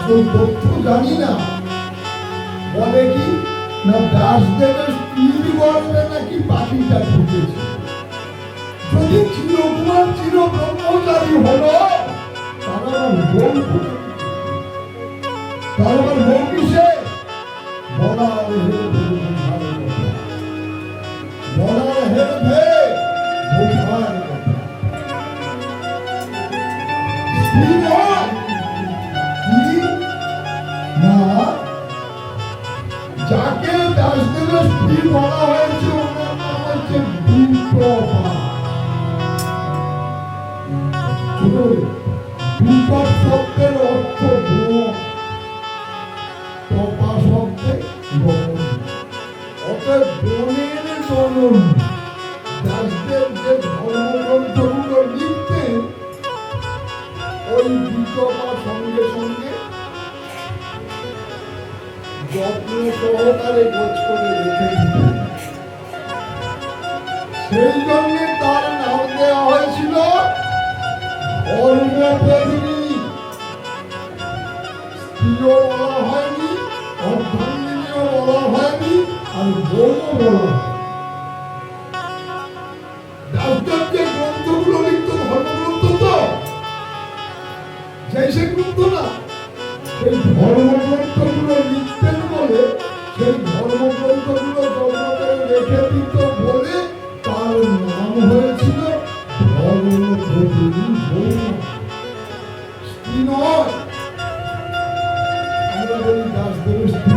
আসল তথ্য জানি না। বলে কি না দাসদেবের স্ত্রীর গর্ভে নাকি পাখিটা ঢুকেছে। যদি চিরকুমার চির ব্রহ্মচারী হলো তার আবার বউ কিসে? বলার হেরফে বোঝার কথা। যাকে দাসদেবের স্ত্রী বলা হয়েছে ওনার নাম হচ্ছে বিপ্রভা। বিপ্রভ শব্দের অর্থ বন, প্রভা শব্দে বন, অতএব বনের জনন। দাসদেব যে ধর্মগ্রন্থগুলো লিখতেন ওই বিপ্রভার সঙ্গে সঙ্গে যত্ন সহকারে গোছ করে রেখে দিতেন। সেই জন্য তার নাম দেওয়া হয়েছিল ধর্মপত্নী। স্ত্রীও বলা হয়নি, অর্ধাঙ্গিনীও বলা হয়নি, আর বউও বলা হয়। দাসদেব যে গ্রন্থগুলো লিখত ধর্মগ্রন্থ তো সেই গ্রন্থ না, সেই ধর্মগ্রন্থগুলো লিখতেন বলে সেই ধর্মগ্রন্থগুলো যত্ন করে রেখে দিত বলে তার নাম হয়েছিল ধর্মপত্নী। স্ত্রী নয়। আমরা বলি দাসদেবের স্ত্রী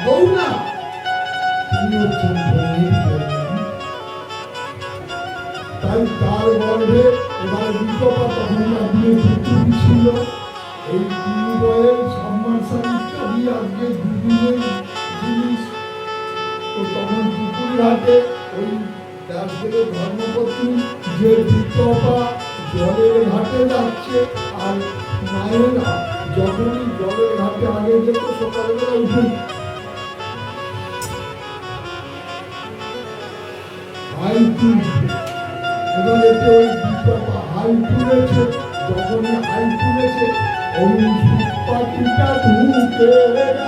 বউ না, তিনি হচ্ছেন তাই তার গর্ভে এবার বিপ্রভা তখনকার দিনে পুতুল ছিল। এই তিন বয়ের সম্মানসারিতা দিয়ে আজকে দুদিনের জিনিস। তো তখন পুকুরের হাটে ওই দাসদেবের ধর্মপত্নী যে বিপ্রভা জলের ঘাটে যাচ্ছে, আর মায়েরা যখনই জলের ঘাটে আগে যেত সকালবেলা উঠে হাই তুলছে। এবার এতে ওই বিপ্রভা হাই তুলেছে। যখনই হাই তুলেছে ওই পাখিটা ঢুকে গেল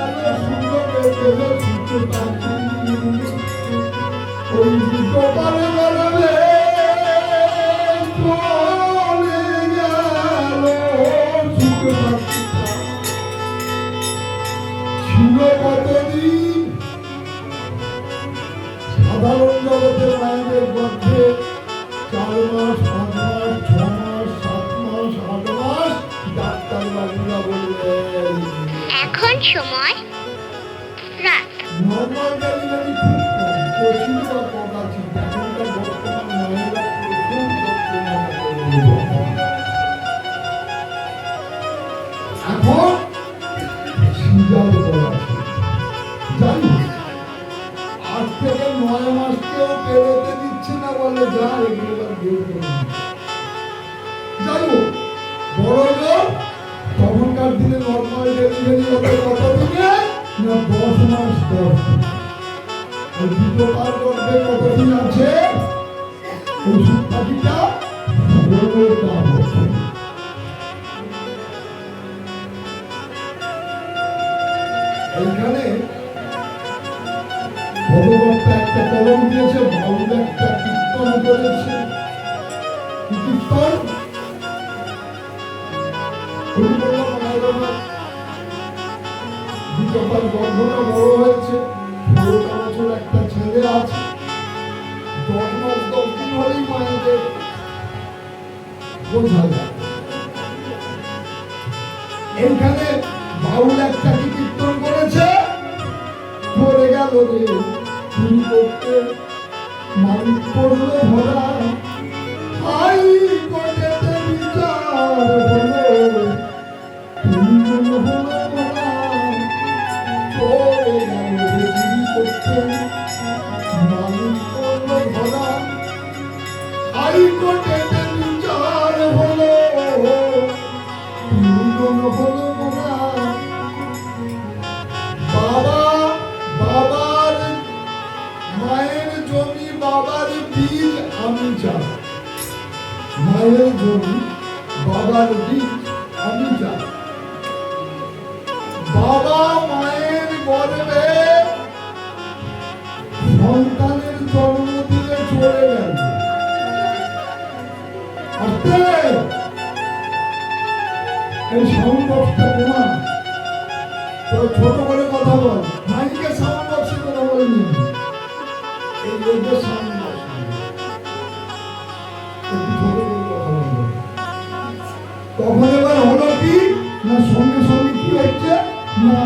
সুন্দর গেল সুন্দর পাখি। ওই বিপ্রভার গর্ভে চলে গেল সুন্দর পাখিটা। ছিল কতদিন? সাধারণ জগতে মায়েদের গর্ভে 4 মাস, 5 মাস, 6 মাস, 7 মাস, 8 মাস। ডাক্তার বাবুরা বললেন এখন সময় রাত। নর্মাল ডেলিভারি খুব কম, প্রচুর বা কম আছে। এখনকার বর্তমান মায়েরা প্রচুর এখন সিজার করা আছে। জানি 8 থেকে 9 মাস কেউ পেরোতে দিচ্ছে না, বলে যা এগুলো বের করে। যাই হোক, বড় লোক তখনকার দিনে নর্মাল ডেলিভারি হতে কত দিনে না 10 মাস 10 দিন। ওই বিপ্রভার গর্ভে কতদিন আছে? ওই পাখিটা 16টা বছর। এইখানে ভগবত্তা একটা কলম দিয়েছে, বাউল একটা কীর্তন করেছে। কীর্তন বিপ্রভার গর্ভটা বড় হয়েছে, 16টা বছর একটা ছেলে আছে। 10 মাস 10 দিন হলেই মায়েদের বোঝা যায়। এইখানে বাউল একটা কীর্তন করেছে, পড়ে গেল রে তুমি করতে মালিক পড়লো ভরা। হাই কোর্টেতে বিচার হলো তুমি হলো ভরা। পড়ে গেল রে তুমি করতে মালিক পড়লো ভরা। হাই কোর্টেতে বিচার হলো তুমি হলো ভরা। বাবা বাবার মায়ের জমি, বাবার বীজ আমি চাই। মায়ের আমি চাই বাবা মায়ের গর্ভে সন্তানের জন্ম দিয়ে চলে গেল। আস্তে এই সাউন্ড বক্সটা তোমা তো ছোট করে কথা বল, মাইকে সাউন্ড বক্সে কথা বলেনি, এই লেগে সাউন্ড বক্স একটু ছোট করে কথা বলবো। তখন এবার হলো কি না, সঙ্গে সঙ্গে কি হচ্ছে না